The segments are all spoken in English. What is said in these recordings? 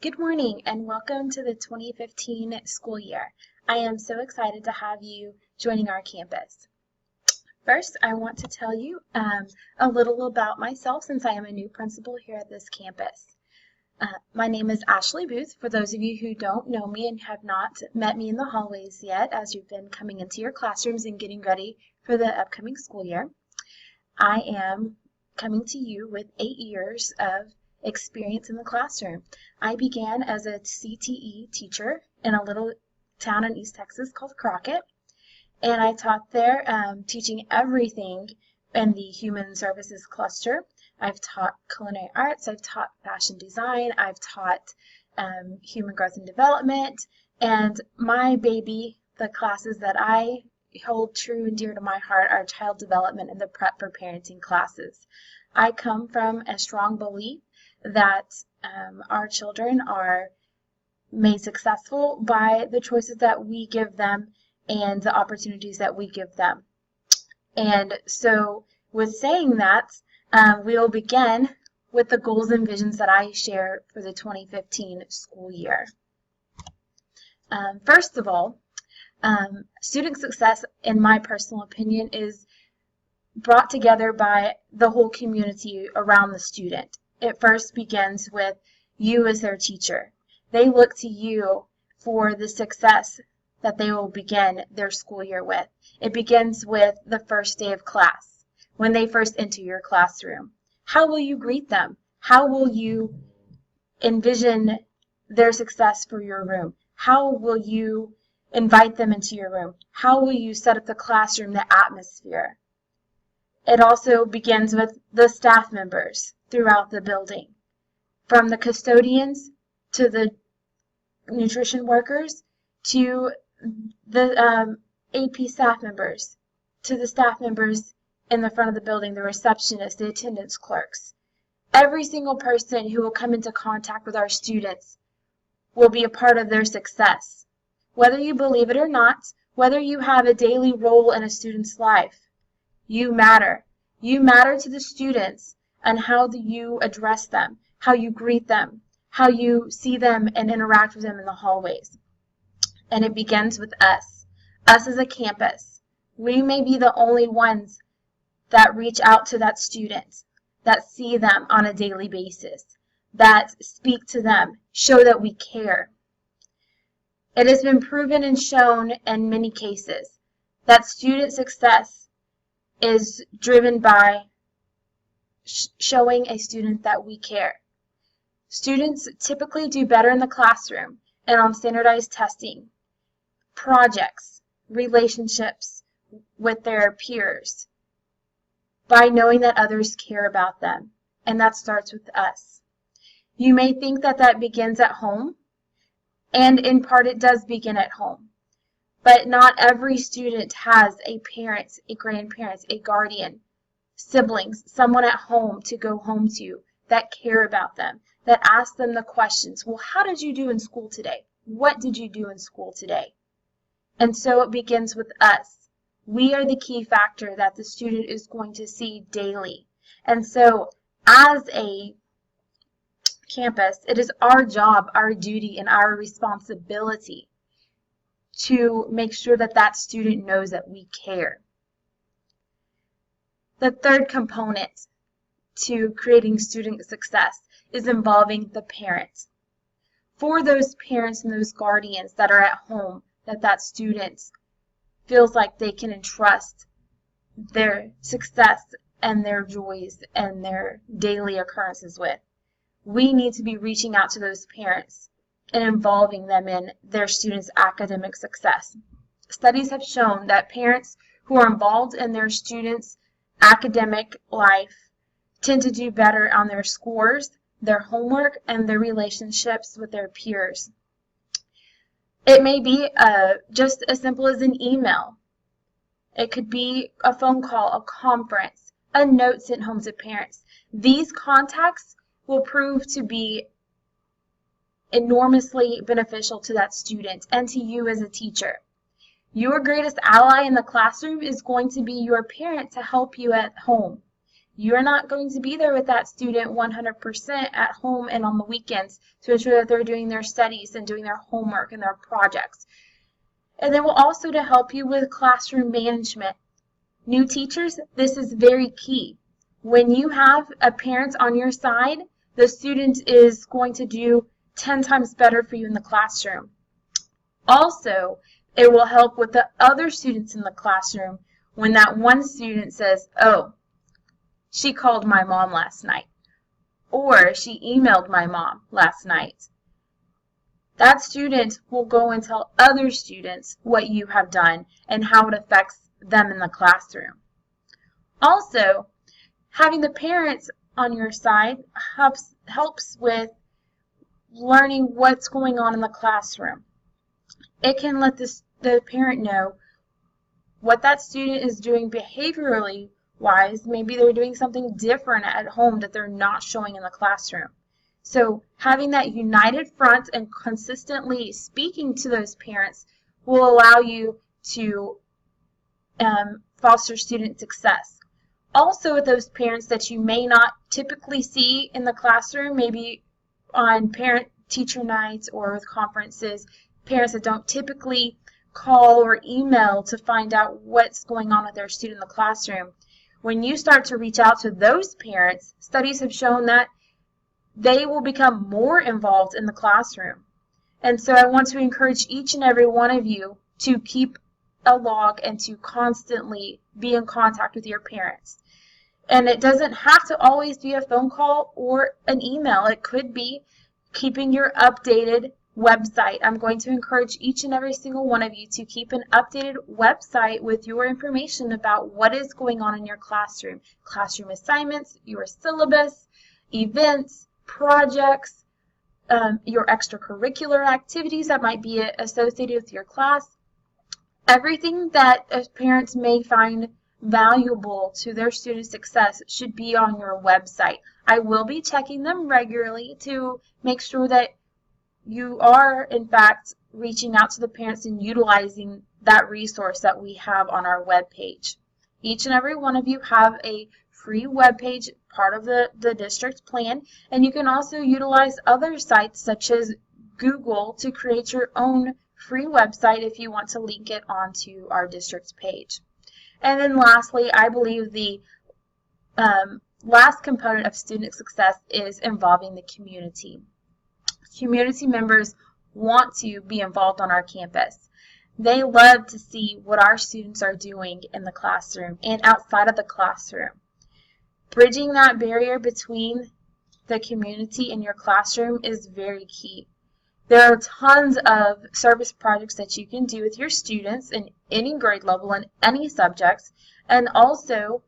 Good morning and welcome to the 2015 school year. I am so excited to have you joining our campus. First, I want to tell you a little about myself since I am a new principal here at this campus. My name is Ashley Boothe, for those of you who don't know me and have not met me in the hallways yet as you've been coming into your classrooms and getting ready for the upcoming school year. I am coming to you with 8 years of experience in the classroom. I began as a CTE teacher in a little town in East Texas called Crockett, and I taught there teaching everything in the human services cluster. I've taught culinary arts, I've taught fashion design, I've taught human growth and development, and my baby, the classes that I hold true and dear to my heart, are child development and the prep for parenting classes. I come from a strong belief that our children are made successful by the choices that we give them and the opportunities that we give them. And so with saying that, we'll begin with the goals and visions that I share for the 2015 school year. First of all, student success, in my personal opinion, is brought together by the whole community around the student. It first begins with you as their teacher. They look to you for the success that they will begin their school year with. It begins with the first day of class, when they first enter your classroom. How will you greet them? How will you envision their success for your room? How will you invite them into your room? How will you set up the classroom, the atmosphere? It also begins with the staff members throughout the building, from the custodians to the nutrition workers to the AP staff members, to the staff members in the front of the building, the receptionists, the attendance clerks. Every single person who will come into contact with our students will be a part of their success. Whether you believe it or not, whether you have a daily role in a student's life, you matter. You matter to the students and how do you address them, how you greet them, how you see them and interact with them in the hallways. And it begins with us as a campus. We may be the only ones that reach out to that student, that see them on a daily basis, that speak to them, show that we care. It has been proven and shown in many cases that student success is driven by showing a student that we care. Students typically do better in the classroom and on standardized testing, projects, relationships with their peers, by knowing that others care about them, and that starts with us. You may think that that begins at home, and in part it does begin at home, but not every student has a parent, a grandparent, a guardian, siblings, someone at home to go home to that care about them, that ask them the questions. Well, how did you do in school today? What did you do in school today? And so it begins with us. We are the key factor that the student is going to see daily. And so as a campus, it is our job, our duty, and our responsibility to make sure that that student knows that we care. The third component to creating student success is involving the parents. For those parents and those guardians that are at home, that student feels like they can entrust their success and their joys and their daily occurrences with, we need to be reaching out to those parents and involving them in their students' academic success. Studies have shown that parents who are involved in their students' academic life tend to do better on their scores, their homework, and their relationships with their peers. It may be just as simple as an email. It could be a phone call, a conference, a note sent home to parents. These contacts will prove to be enormously beneficial to that student and to you as a teacher. Your greatest ally in the classroom is going to be your parent to help you at home. You're not going to be there with that student 100% at home and on the weekends to ensure that they're doing their studies and doing their homework and their projects. And then we'll also to help you with classroom management. New teachers, this is very key. When you have a parent on your side, the student is going to do 10 times better for you in the classroom. Also, it will help with the other students in the classroom when that one student says, oh, she called my mom last night, or she emailed my mom last night. That student will go and tell other students what you have done and how it affects them in the classroom. Also, having the parents on your side helps with learning what's going on in the classroom. It can let the parent know what that student is doing behaviorally wise. Maybe they're doing something different at home that they're not showing in the classroom. So having that united front and consistently speaking to those parents will allow you to foster student success. Also, with those parents that you may not typically see in the classroom, maybe on parent-teacher nights or with conferences, parents that don't typically call or email to find out what's going on with their student in the classroom. When you start to reach out to those parents, studies have shown that they will become more involved in the classroom. And so I want to encourage each and every one of you to keep a log and to constantly be in contact with your parents. And it doesn't have to always be a phone call or an email. It could be keeping your updated website. I'm going to encourage each and every single one of you to keep an updated website with your information about what is going on in your classroom. Classroom assignments, your syllabus, events, projects, your extracurricular activities that might be associated with your class. Everything that parents may find valuable to their student success should be on your website. I will be checking them regularly to make sure that you are, in fact, reaching out to the parents and utilizing that resource that we have on our webpage. Each and every one of you have a free webpage, part of the district plan, and you can also utilize other sites such as Google to create your own free website if you want to link it onto our district's page. And then lastly, I believe the last component of student success is involving the community. Community members want to be involved on our campus. They love to see what our students are doing in the classroom and outside of the classroom. Bridging that barrier between the community and your classroom is very key. There are tons of service projects that you can do with your students in any grade level and any subjects, and also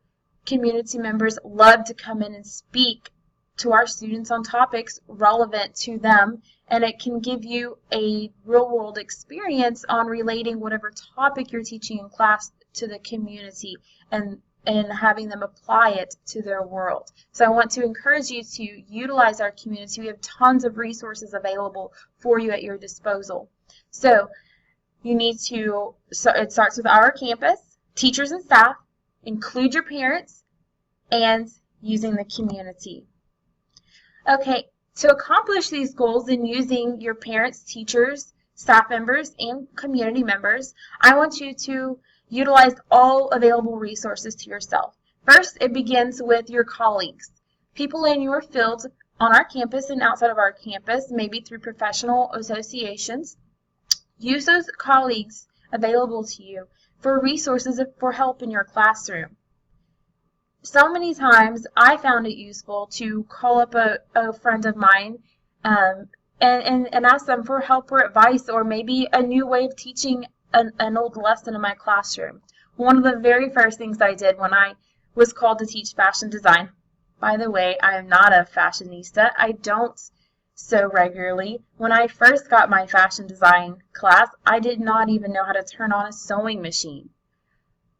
community members love to come in and speak to our students on topics relevant to them, and it can give you a real-world experience on relating whatever topic you're teaching in class to the community and having them apply it to their world. So I want to encourage you to utilize our community. We have tons of resources available for you at your disposal. So you need to, it starts with our campus, teachers and staff, include your parents, and using the community. Okay, to accomplish these goals in using your parents, teachers, staff members, and community members, I want you to utilize all available resources to yourself. First, it begins with your colleagues, people in your field on our campus and outside of our campus, maybe through professional associations. Use those colleagues available to you for resources for help in your classroom. So many times I found it useful to call up a friend of mine and ask them for help or advice, or maybe a new way of teaching an old lesson in my classroom. One of the very first things I did when I was called to teach fashion design, by the way, I am not a fashionista. I don't sew regularly. When I first got my fashion design class, I did not even know how to turn on a sewing machine.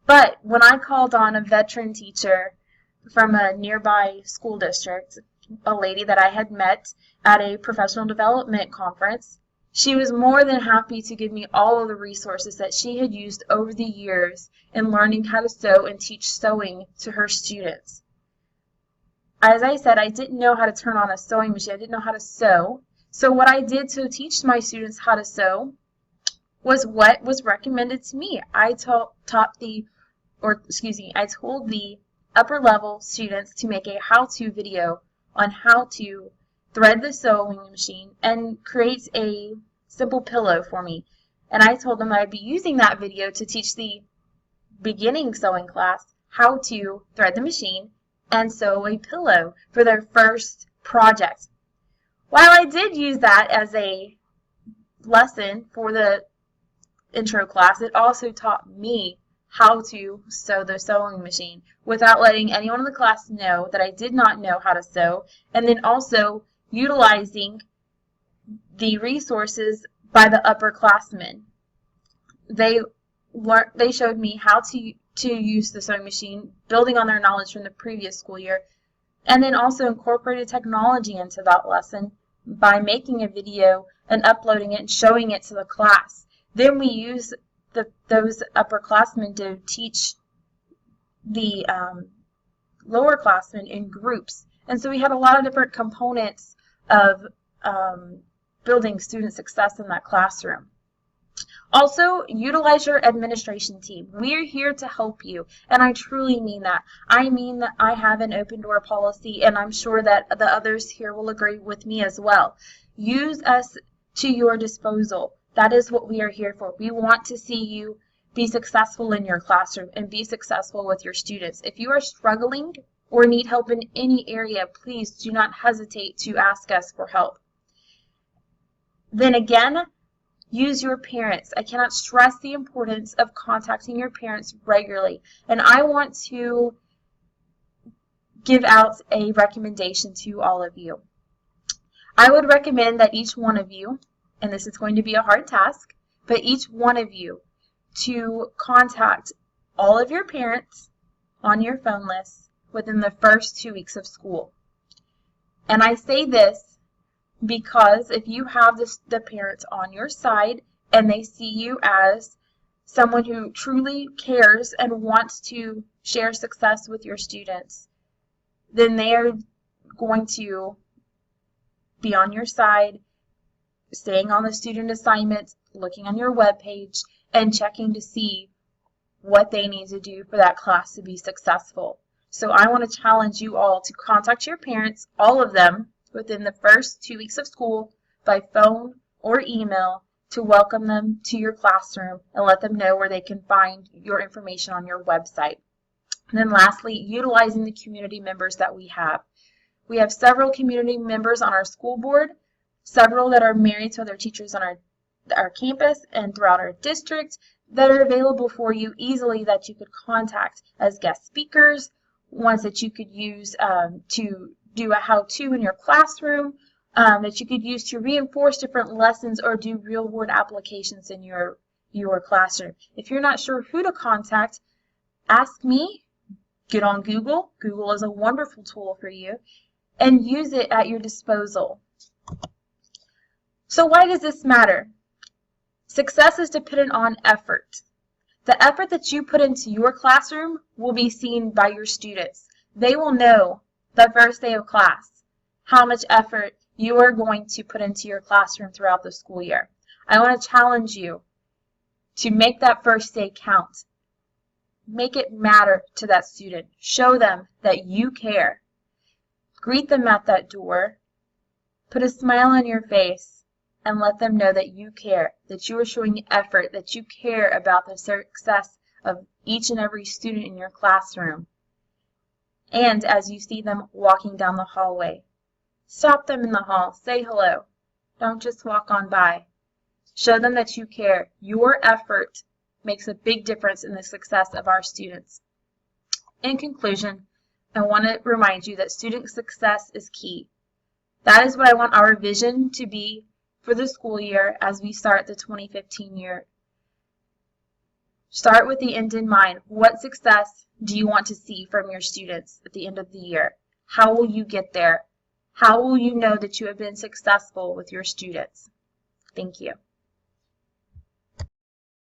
But when I called on a veteran teacher from a nearby school district, a lady that I had met at a professional development conference, she was more than happy to give me all of the resources that she had used over the years in learning how to sew and teach sewing to her students. as I said, I didn't know how to turn on a sewing machine. I didn't know how to sew. So what I did to teach my students how to sew was what was recommended to me. I told the upper level students to make a how-to video on how to thread the sewing machine and create a simple pillow for me. And I told them I'd be using that video to teach the beginning sewing class how to thread the machine and sew a pillow for their first project. While I did use that as a lesson for the intro class, it also taught me how to sew the sewing machine without letting anyone in the class know that I did not know how to sew, and then also utilizing the resources by the upperclassmen. They showed me how to use the sewing machine, building on their knowledge from the previous school year, and then also incorporated technology into that lesson by making a video and uploading it and showing it to the class. Then we use those upperclassmen to teach the lowerclassmen in groups. And so we had a lot of different components of building student success in that classroom. Also, utilize your administration team. We're here to help you, and I truly mean that. I mean that I have an open door policy, and I'm sure that the others here will agree with me as well. Use us to your disposal. That is what we are here for. We want to see you be successful in your classroom and be successful with your students. If you are struggling or need help in any area, please do not hesitate to ask us for help. Then again, use your parents. I cannot stress the importance of contacting your parents regularly. And I want to give out a recommendation to all of you. I would recommend that each one of you, and this is going to be a hard task, but each one of you to contact all of your parents on your phone list within the first 2 weeks of school. And I say this because if you have the parents on your side and they see you as someone who truly cares and wants to share success with your students, then they are going to be on your side, staying on the student assignments, looking on your webpage, and checking to see what they need to do for that class to be successful. So I want to challenge you all to contact your parents, all of them, within the first 2 weeks of school by phone or email to welcome them to your classroom and let them know where they can find your information on your website. And then lastly, utilizing the community members that we have. We have several community members on our school board, several that are married to other teachers on our campus and throughout our district that are available for you easily that you could contact as guest speakers, ones that you could use to do a how-to in your classroom, that you could use to reinforce different lessons or do real-world applications in your classroom. If you're not sure who to contact, ask me, get on Google. Google is a wonderful tool for you, and use it at your disposal. So why does this matter? Success is dependent on effort. The effort that you put into your classroom will be seen by your students. They will know the first day of class how much effort you are going to put into your classroom throughout the school year. I want to challenge you to make that first day count. Make it matter to that student. Show them that you care. Greet them at that door. Put a smile on your face and let them know that you care, that you are showing effort, that you care about the success of each and every student in your classroom. And as you see them walking down the hallway, stop them in the hall, say hello. Don't just walk on by. Show them that you care. Your effort makes a big difference in the success of our students. In conclusion, I want to remind you that student success is key. That is what I want our vision to be for the school year as we start the 2015 year. Start with the end in mind. What success do you want to see from your students at the end of the year? How will you get there? How will you know that you have been successful with your students? Thank you.